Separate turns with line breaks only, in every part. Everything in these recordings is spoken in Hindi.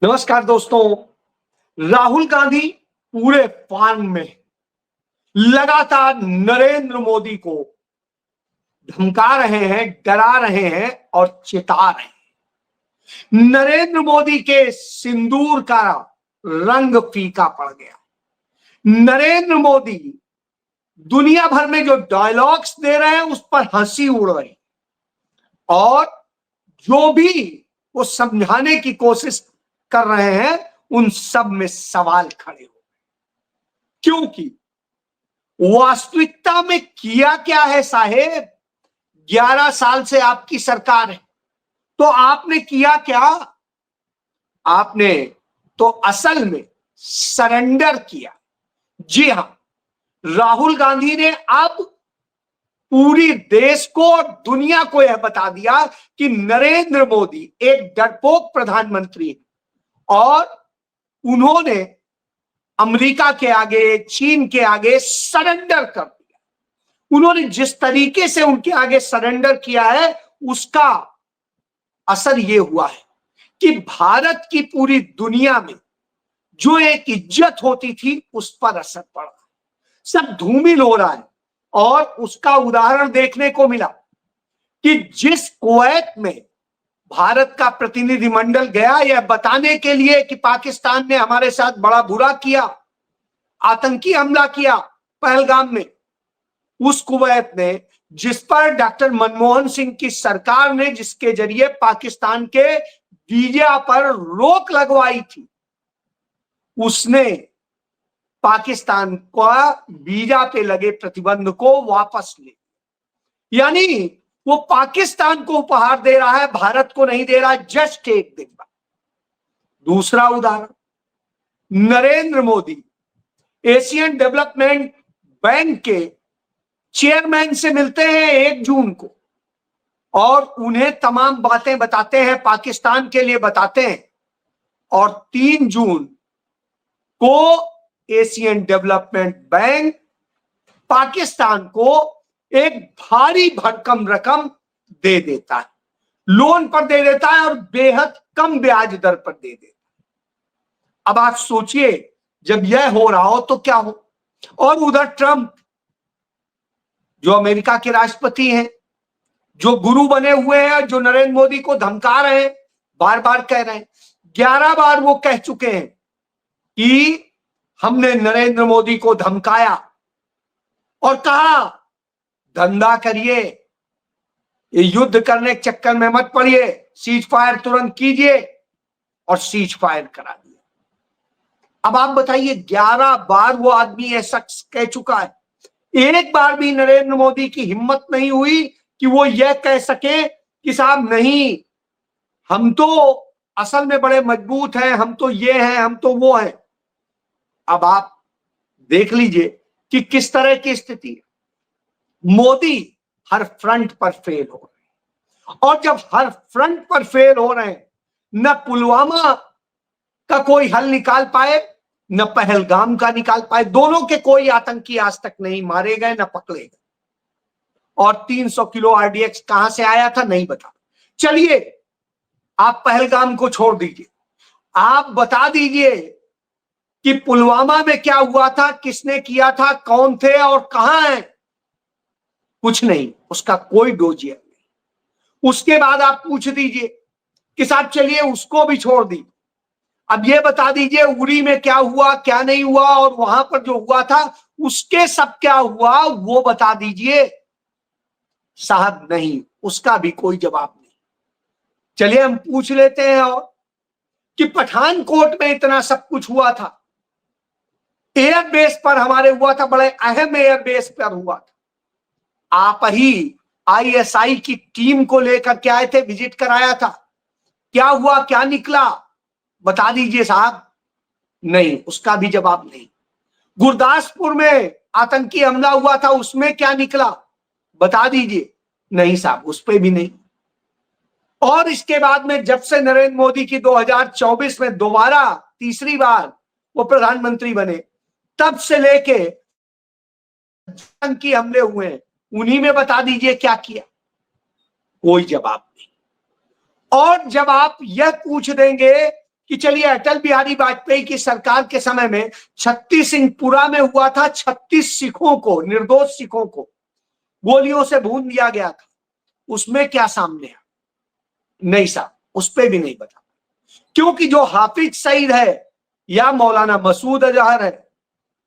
नमस्कार दोस्तों। राहुल गांधी पूरे फार्म में लगातार नरेंद्र मोदी को धमका रहे हैं, डरा रहे हैं और चिता रहे हैं। नरेंद्र मोदी के सिंदूर का रंग फीका पड़ गया। नरेंद्र मोदी दुनिया भर में जो डायलॉग्स दे रहे हैं उस पर हंसी उड़ रही और जो भी वो समझाने की कोशिश कर रहे हैं उन सब में सवाल खड़े हो, क्योंकि वास्तविकता में किया क्या है साहेब। 11 साल से आपकी सरकार है, तो आपने किया क्या? आपने तो असल में सरेंडर किया। जी हां, राहुल गांधी ने अब पूरी देश को और दुनिया को यह बता दिया कि नरेंद्र मोदी एक डरपोक प्रधानमंत्री है और उन्होंने अमेरिका के आगे, चीन के आगे सरेंडर कर दिया। उन्होंने जिस तरीके से उनके आगे सरेंडर किया है उसका असर यह हुआ है कि भारत की पूरी दुनिया में जो एक इज्जत होती थी उस पर असर पड़ा, सब धूमिल हो रहा है। और उसका उदाहरण देखने को मिला कि जिस कुवैत में भारत का प्रतिनिधिमंडल गया यह बताने के लिए कि पाकिस्तान ने हमारे साथ बड़ा बुरा किया, आतंकी हमला किया पहलगाम में, उस कुवैत ने जिस पर डॉक्टर मनमोहन सिंह की सरकार ने जिसके जरिए पाकिस्तान के वीजा पर रोक लगवाई थी, उसने पाकिस्तान का वीजा पे लगे प्रतिबंध को वापस ले, यानी वो पाकिस्तान को उपहार दे रहा है, भारत को नहीं दे रहा है। जस्ट एक दिन बाद दूसरा उदाहरण, Narendra Modi Asian development bank के चेयरमैन से मिलते हैं 1 जून को और उन्हें तमाम बातें बताते हैं, पाकिस्तान के लिए बताते हैं। और 3 जून को एशियन डेवलपमेंट बैंक पाकिस्तान को एक भारी भरकम रकम दे देता है, लोन पर दे देता है और बेहद कम ब्याज दर पर दे देता है। अब आप सोचिए जब यह हो रहा हो तो क्या हो। और उधर ट्रंप जो अमेरिका के राष्ट्रपति हैं, जो गुरु बने हुए हैं, जो नरेंद्र मोदी को धमका रहे हैं, बार बार कह रहे हैं, 11 बार वो कह चुके हैं कि हमने नरेंद्र मोदी को धमकाया और कहा धंधा करिए, युद्ध करने के चक्कर में मत पड़िए, सीज फायर तुरंत कीजिए, और सीज फायर करा दिया। अब आप बताइए, 11 बार वो आदमी ऐसा कह चुका है, एक बार भी नरेंद्र मोदी की हिम्मत नहीं हुई कि वो यह कह सके कि साहब नहीं, हम तो असल में बड़े मजबूत हैं, हम तो ये हैं, हम तो वो हैं। अब आप देख लीजिए कि किस तरह की स्थिति है। मोदी हर फ्रंट पर फेल हो रहे हैं, और जब हर फ्रंट पर फेल हो रहे हैं, न पुलवामा का कोई हल निकाल पाए, न पहलगाम का निकाल पाए, दोनों के कोई आतंकी आज तक नहीं मारे गए, न पकड़े गए। और 300 किलो आरडीएक्स कहां से आया था नहीं बता। चलिए आप पहलगाम को छोड़ दीजिए, आप बता दीजिए कि पुलवामा में क्या हुआ था, किसने किया था, कौन थे और कहां हैं। कुछ नहीं, उसका कोई डोजियर नहीं। उसके बाद आप पूछ दीजिए कि साहब चलिए उसको भी छोड़ दी, अब ये बता दीजिए उरी में क्या हुआ, क्या नहीं हुआ, और वहां पर जो हुआ था उसके सब क्या हुआ वो बता दीजिए। साहब नहीं, उसका भी कोई जवाब नहीं। चलिए हम पूछ लेते हैं और कि पठानकोट में इतना सब कुछ हुआ था, एयरबेस पर हमारे हुआ था, बड़े अहम एयरबेस पर हुआ था। आप ही आईएसआई की टीम को लेकर के आए थे, विजिट कराया था, क्या हुआ, क्या निकला, बता दीजिए साहब। नहीं, उसका भी जवाब नहीं। गुरदासपुर में आतंकी हमला हुआ था, उसमें क्या निकला, बता दीजिए। नहीं साहब, उस पर भी नहीं। और इसके बाद में जब से नरेंद्र मोदी की 2024 में दोबारा तीसरी बार वो प्रधानमंत्री बने, तब से लेके आतंकी हमले हुए हैं, उन्हीं में बता दीजिए क्या किया, कोई जवाब नहीं। और जब आप यह पूछ देंगे कि चलिए अटल बिहारी वाजपेयी की सरकार के समय में 36 सिंहपुरा में हुआ था, 36 सिखों को, निर्दोष सिखों को गोलियों से भून दिया गया था, उसमें क्या सामने है? नहीं साहब, उस पर भी नहीं बता, क्योंकि जो हाफिज सईद है या मौलाना मसूद अजहर है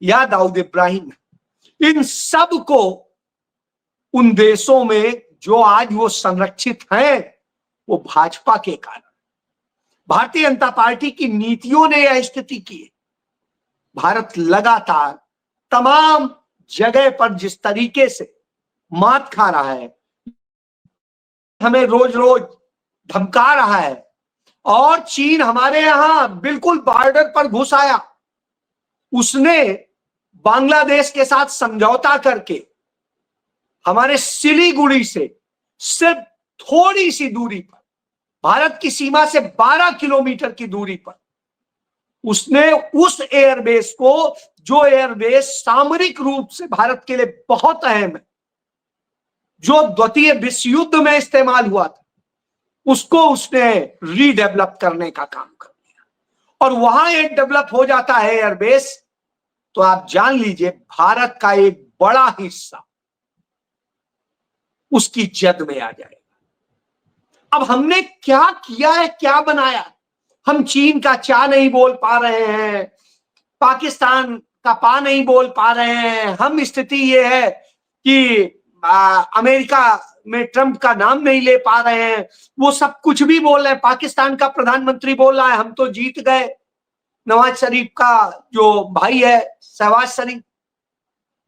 या दाऊद इब्राहिम है, इन सब को उन देशों में जो आज वो संरक्षित हैं वो भाजपा के कारण, भारतीय जनता पार्टी की नीतियों ने यह स्थिति की है। भारत लगातार तमाम जगह पर जिस तरीके से मात खा रहा है, हमें रोज रोज धमका रहा है, और चीन हमारे यहां बिल्कुल बॉर्डर पर घुस आया, उसने बांग्लादेश के साथ समझौता करके हमारे सिलीगुड़ी से सिर्फ थोड़ी सी दूरी पर, भारत की सीमा से 12 किलोमीटर की दूरी पर, उसने उस एयरबेस को, जो एयरबेस सामरिक रूप से भारत के लिए बहुत अहम है, जो द्वितीय विश्व युद्ध में इस्तेमाल हुआ था, उसको उसने रीडेवलप करने का काम कर दिया। और वहां एक डेवलप हो जाता है एयरबेस, तो आप जान लीजिए भारत का एक बड़ा हिस्सा उसकी जद में आ जाएगा। अब हमने क्या किया है, क्या बनाया? हम चीन का चा नहीं बोल पा रहे हैं, पाकिस्तान का पा नहीं बोल पा रहे हैं, हम स्थिति ये है कि अमेरिका में ट्रंप का नाम नहीं ले पा रहे हैं, वो सब कुछ भी बोल रहे हैं। पाकिस्तान का प्रधानमंत्री बोल रहा है हम तो जीत गए, नवाज शरीफ का जो भाई है शहबाज शरीफ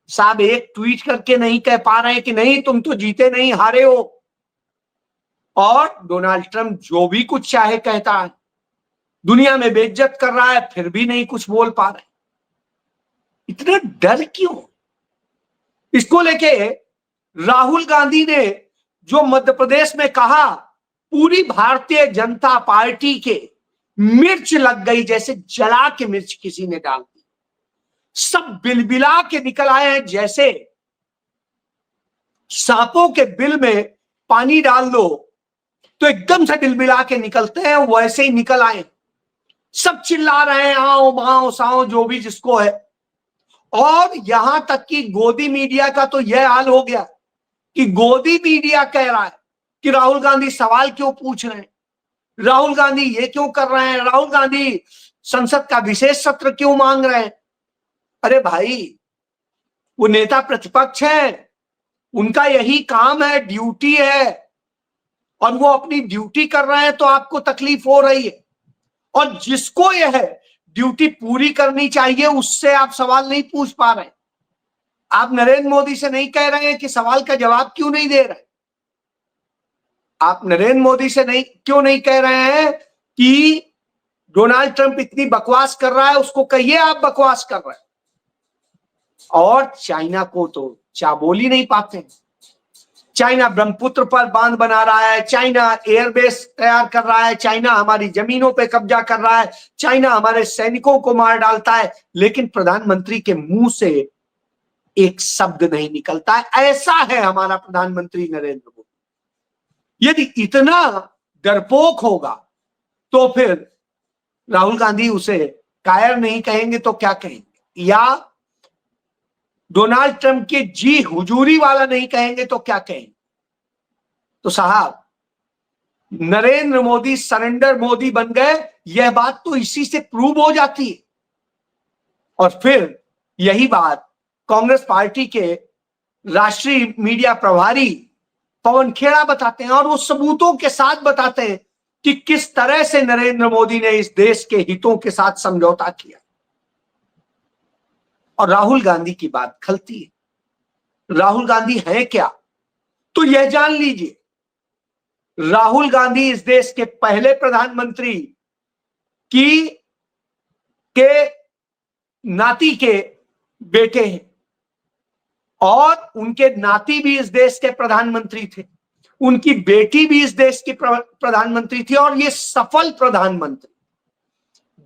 साहब एक ट्वीट करके नहीं कह पा रहे हैं कि नहीं तुम तो जीते नहीं, हारे हो। और डोनाल्ड ट्रंप जो भी कुछ चाहे कहता है, दुनिया में बेइज्जत कर रहा है, फिर भी नहीं कुछ बोल पा रहे। इतना डर क्यों? इसको लेके राहुल गांधी ने जो मध्य प्रदेश में कहा, पूरी भारतीय जनता पार्टी के मिर्च लग गई, जैसे जला के मिर्च किसी ने डाल दी, सब बिलबिला के निकल आए हैं, जैसे सांपों के बिल में पानी डाल दो तो एकदम से बिलबिला के निकलते हैं, वैसे ही निकल आए। सब चिल्ला रहे हैं आओ माओ साओ जो भी जिसको है। और यहां तक कि गोदी मीडिया का तो यह हाल हो गया कि गोदी मीडिया कह रहा है कि राहुल गांधी सवाल क्यों पूछ रहे हैं, राहुल गांधी ये क्यों कर रहे हैं, राहुल गांधी संसद का विशेष सत्र क्यों मांग रहे हैं। अरे भाई, वो नेता प्रतिपक्ष है, उनका यही काम है, ड्यूटी है, और वो अपनी ड्यूटी कर रहे हैं तो आपको तकलीफ हो रही है। और जिसको यह ड्यूटी पूरी करनी चाहिए उससे आप सवाल नहीं पूछ पा रहे। आप नरेंद्र मोदी से नहीं कह रहे हैं कि सवाल का जवाब क्यों नहीं दे रहे। आप नरेंद्र मोदी से क्यों नहीं कह रहे हैं कि डोनाल्ड ट्रंप इतनी बकवास कर रहा है, उसको कहिए आप बकवास कर रहे हैं। और चाइना को तो चाबोल ही नहीं पाते। चाइना ब्रह्मपुत्र पर बांध बना रहा है, चाइना एयरबेस तैयार कर रहा है, चाइना हमारी जमीनों पे कब्जा कर रहा है, चाइना हमारे सैनिकों को मार डालता है, लेकिन प्रधानमंत्री के मुंह से एक शब्द नहीं निकलता है। ऐसा है हमारा प्रधानमंत्री नरेंद्र मोदी। यदि इतना डरपोक होगा तो फिर राहुल गांधी उसे कायर नहीं कहेंगे तो क्या कहेंगे, या डोनाल्ड ट्रंप के जी हुजूरी वाला नहीं कहेंगे तो क्या कहेंगे। तो साहब, नरेंद्र मोदी सरेंडर मोदी बन गए, यह बात तो इसी से प्रूव हो जाती है। और फिर यही बात कांग्रेस पार्टी के राष्ट्रीय मीडिया प्रभारी पवन खेड़ा बताते हैं, और वो सबूतों के साथ बताते हैं कि किस तरह से नरेंद्र मोदी ने इस देश के हितों के साथ समझौता किया। और राहुल गांधी की बात खलती है। राहुल गांधी है क्या? तो यह जान लीजिए, राहुल गांधी इस देश के पहले प्रधानमंत्री के नाती के बेटे हैं, और उनके नाती भी इस देश के प्रधानमंत्री थे, उनकी बेटी भी इस देश की प्रधानमंत्री थी, और ये सफल प्रधानमंत्री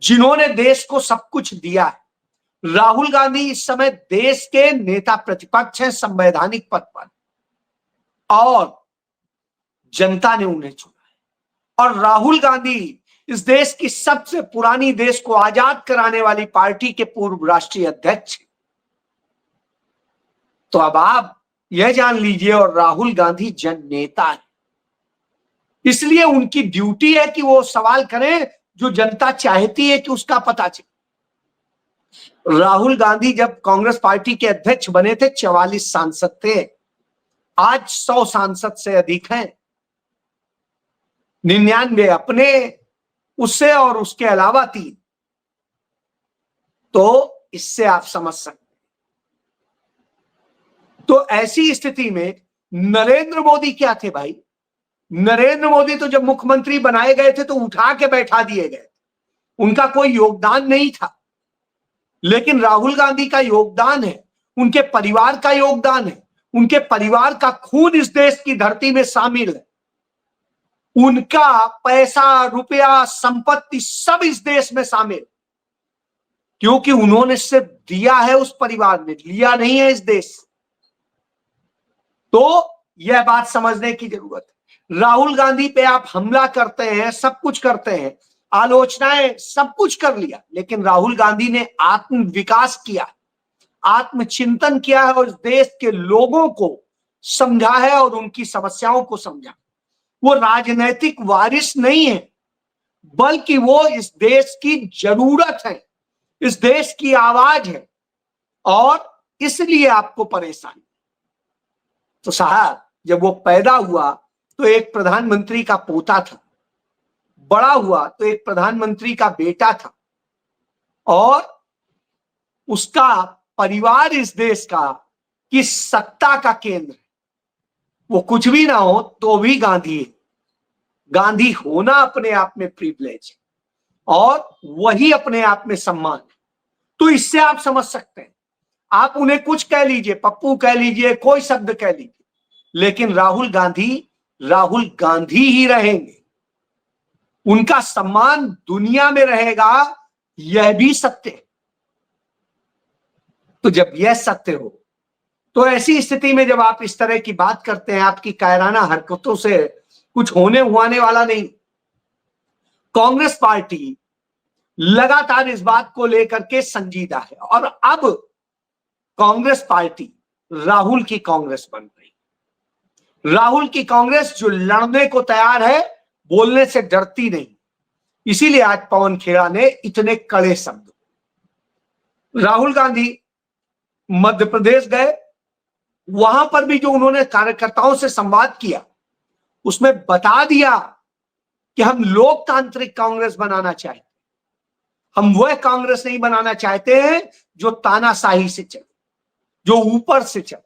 जिन्होंने देश को सब कुछ दिया है। राहुल गांधी इस समय देश के नेता प्रतिपक्ष हैं, संवैधानिक पद पर, और जनता ने उन्हें चुना है। और राहुल गांधी इस देश की सबसे पुरानी, देश को आजाद कराने वाली पार्टी के पूर्व राष्ट्रीय अध्यक्ष। तो अब आप यह जान लीजिए, और राहुल गांधी जन नेता है, इसलिए उनकी ड्यूटी है कि वो सवाल करें जो जनता चाहती है कि उसका पता चले। राहुल गांधी जब कांग्रेस पार्टी के अध्यक्ष बने थे 44 सांसद थे, आज 100 सांसद से अधिक हैं, 99 अपने, उससे और उसके अलावा 3। तो इससे आप समझ सकते। तो ऐसी स्थिति में नरेंद्र मोदी क्या थे भाई? नरेंद्र मोदी तो जब मुख्यमंत्री बनाए गए थे तो उठा के बैठा दिए गए, उनका कोई योगदान नहीं था। लेकिन राहुल गांधी का योगदान है, उनके परिवार का योगदान है, उनके परिवार का खून इस देश की धरती में शामिल है, उनका पैसा, रुपया, संपत्ति सब इस देश में शामिल, क्योंकि उन्होंने सिर्फ दिया है, उस परिवार ने लिया नहीं है इस देश। तो यह बात समझने की जरूरत है। राहुल गांधी पे आप हमला करते हैं, सब कुछ करते हैं, आलोचनाएं, सब कुछ कर लिया, लेकिन राहुल गांधी ने आत्म विकास किया, आत्मचिंतन किया है और इस देश के लोगों को समझा है और उनकी समस्याओं को समझा। वो राजनीतिक वारिस नहीं है, बल्कि वो इस देश की जरूरत है, इस देश की आवाज है, और इसलिए आपको परेशानी। तो साहब, जब वो पैदा हुआ तो एक प्रधानमंत्री का पोता था, बड़ा हुआ तो एक प्रधानमंत्री का बेटा था, और उसका परिवार इस देश का की सत्ता का केंद्र है। वो कुछ भी ना हो तो भी गांधी है। गांधी होना अपने आप में प्रिविलेज है, और वही अपने आप में सम्मान है। तो इससे आप समझ सकते हैं, आप उन्हें कुछ कह लीजिए, पप्पू कह लीजिए, कोई शब्द कह लीजिए, लेकिन राहुल गांधी ही रहेंगे, उनका सम्मान दुनिया में रहेगा, यह भी सत्य है। तो जब यह सत्य हो, तो ऐसी स्थिति में जब आप इस तरह की बात करते हैं, आपकी कायराना हरकतों से कुछ होने वाला नहीं। कांग्रेस पार्टी लगातार इस बात को लेकर के संजीदा है, और अब कांग्रेस पार्टी राहुल की कांग्रेस बन गई। राहुल की कांग्रेस जो लड़ने को तैयार है, बोलने से डरती नहीं। इसीलिए आज पवन खेड़ा ने इतने कड़े शब्द, राहुल गांधी मध्य प्रदेश गए, वहां पर भी जो उन्होंने कार्यकर्ताओं से संवाद किया, उसमें बता दिया कि हम लोकतांत्रिक कांग्रेस बनाना चाहते, हम वह कांग्रेस नहीं बनाना चाहते हैं जो तानाशाही से चले, जो ऊपर से चले,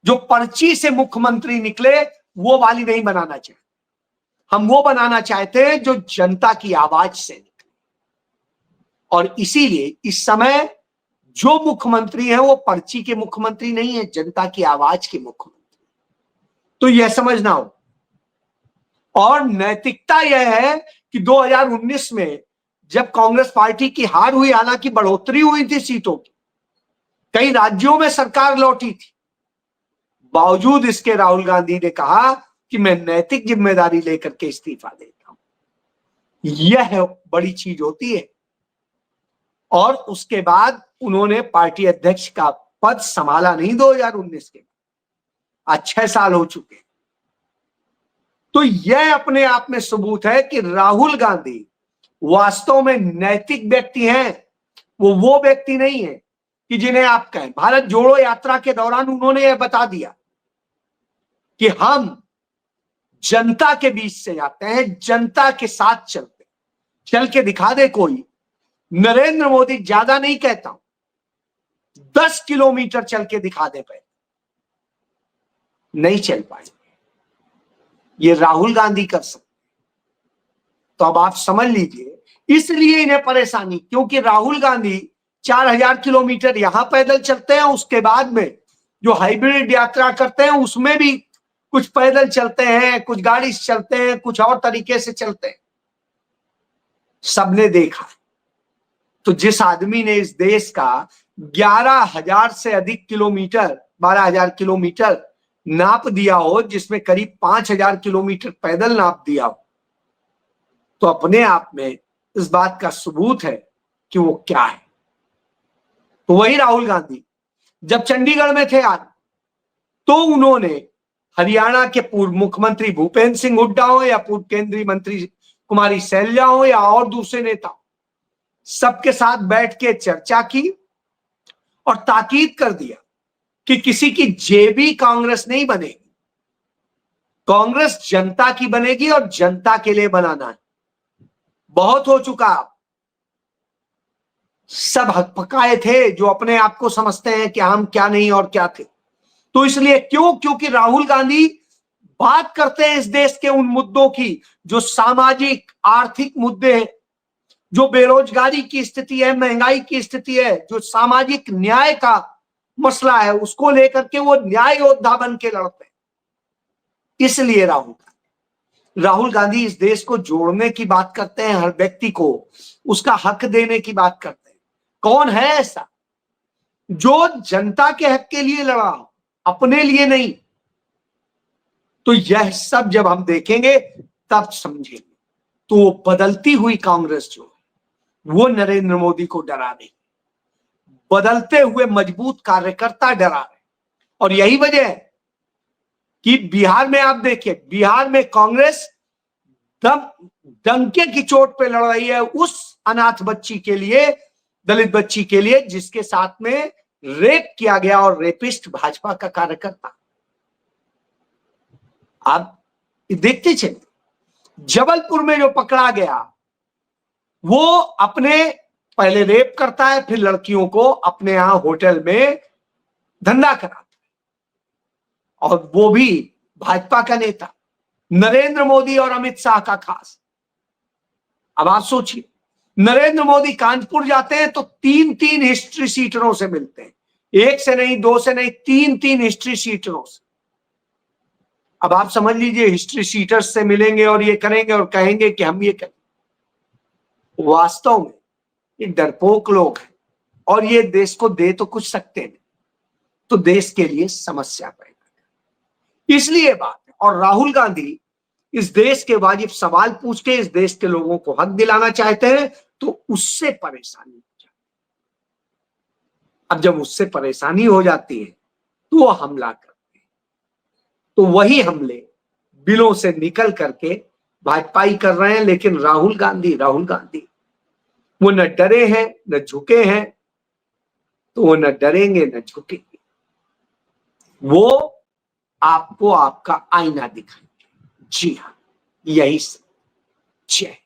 जो पर्ची से मुख्यमंत्री निकले, वो वाली नहीं बनाना चाहते। हम वो बनाना चाहते हैं जो जनता की आवाज से निकले। और इसीलिए इस समय जो मुख्यमंत्री है वो पर्ची के मुख्यमंत्री नहीं है, जनता की आवाज के मुख्यमंत्री। तो यह समझना हो। और नैतिकता यह है कि 2019 में जब कांग्रेस पार्टी की हार हुई, हालांकि बढ़ोतरी हुई थी सीटों की, कई राज्यों में सरकार लौटी थी, बावजूद इसके राहुल गांधी ने कहा कि मैं नैतिक जिम्मेदारी लेकर के इस्तीफा देता हूं। यह बड़ी चीज होती है। और उसके बाद उन्होंने पार्टी अध्यक्ष का पद संभाला नहीं 2019 के, आज 6 साल हो चुके। तो यह अपने आप में सबूत है कि राहुल गांधी वास्तव में नैतिक व्यक्ति हैं। वो व्यक्ति नहीं है कि जिन्हें आप कहें। भारत जोड़ो यात्रा के दौरान उन्होंने यह बता दिया कि हम जनता के बीच से जाते हैं, जनता के साथ चलते, चल के दिखा दे कोई। नरेंद्र मोदी ज्यादा नहीं कहता हूं, 10 किलोमीटर चल के दिखा दे पे, नहीं चल पाएंगे। ये राहुल गांधी कर सकते। तो अब आप समझ लीजिए, इसलिए इन्हें परेशानी, क्योंकि राहुल गांधी 4000 किलोमीटर यहां पैदल चलते हैं, उसके बाद में जो हाइब्रिड यात्रा करते हैं उसमें भी कुछ पैदल चलते हैं, कुछ गाड़ी से चलते हैं, कुछ और तरीके से चलते हैं, सबने देखा। तो जिस आदमी ने इस देश का 11,000 से अधिक किलोमीटर, 12,000 किलोमीटर नाप दिया हो, जिसमें करीब 5,000 किलोमीटर पैदल नाप दिया हो, तो अपने आप में इस बात का सबूत है कि वो क्या है। तो वही राहुल गांधी जब चंडीगढ़ में थे आज, तो उन्होंने हरियाणा के पूर्व मुख्यमंत्री भूपेंद्र सिंह हुड्डा हो या पूर्व केंद्रीय मंत्री कुमारी सैलजा हो या और दूसरे नेता, सबके साथ बैठ के चर्चा की और ताकीद कर दिया कि किसी की जेबी कांग्रेस नहीं बनेगी, कांग्रेस जनता की बनेगी और जनता के लिए बनाना है। बहुत हो चुका, सब हक पकाए थे जो अपने आप को समझते हैं कि हम क्या नहीं और क्या थे। तो इसलिए क्यों? क्योंकि राहुल गांधी बात करते हैं इस देश के उन मुद्दों की जो सामाजिक आर्थिक मुद्दे हैं, जो बेरोजगारी की स्थिति है, महंगाई की स्थिति है, जो सामाजिक न्याय का मसला है, उसको लेकर के वो न्याय योद्धा बन के लड़ते हैं। इसलिए राहुल गांधी इस देश को जोड़ने की बात करते हैं, हर व्यक्ति को उसका हक देने की बात करते हैं। कौन है ऐसा जो जनता के हक के लिए लड़ा हो, अपने लिए नहीं? तो यह सब जब हम देखेंगे तब समझेंगे। तो वो बदलती हुई कांग्रेस जो है वो नरेंद्र मोदी को डरा रही, बदलते हुए मजबूत कार्यकर्ता डरा रहे। और यही वजह है कि बिहार में आप देखिए, बिहार में कांग्रेस डंके की चोट पे लड़ रही है उस अनाथ बच्ची के लिए, दलित बच्ची के लिए, जिसके साथ में रेप किया गया और रेपिस्ट भाजपा का कार्यकर्ता। आप देखते चले, जबलपुर में जो पकड़ा गया वो अपने पहले रेप करता है, फिर लड़कियों को अपने यहां होटल में धंधा कराता है, और वो भी भाजपा का नेता, नरेंद्र मोदी और अमित शाह का खास। अब आप सोचिए, नरेंद्र मोदी कानपुर जाते हैं तो 3-3 हिस्ट्री सीटरों से मिलते हैं, एक से नहीं, दो से नहीं, 3-3 हिस्ट्री सीटरों से। अब आप समझ लीजिए, हिस्ट्री सीटर्स से मिलेंगे और ये करेंगे और कहेंगे कि हम ये करें। वास्तव में ये डरपोक लोग हैं और ये देश को दे तो कुछ सकते नहीं, तो देश के लिए समस्या पैदा कर, इसलिए बात है। और राहुल गांधी इस देश के वाजिब सवाल पूछ के इस देश के लोगों को हक दिलाना चाहते हैं, तो उससे परेशानी हो जाती है। अब जब उससे परेशानी हो जाती है तो वो हमला करते हैं, तो वही हमले बिलों से निकल करके भाजपाई कर रहे हैं। लेकिन राहुल गांधी वो न डरे हैं न झुके हैं, तो वो न डरेंगे न झुकेंगे, वो आपको आपका आईना दिखाएंगे। जी हाँ, यही जय।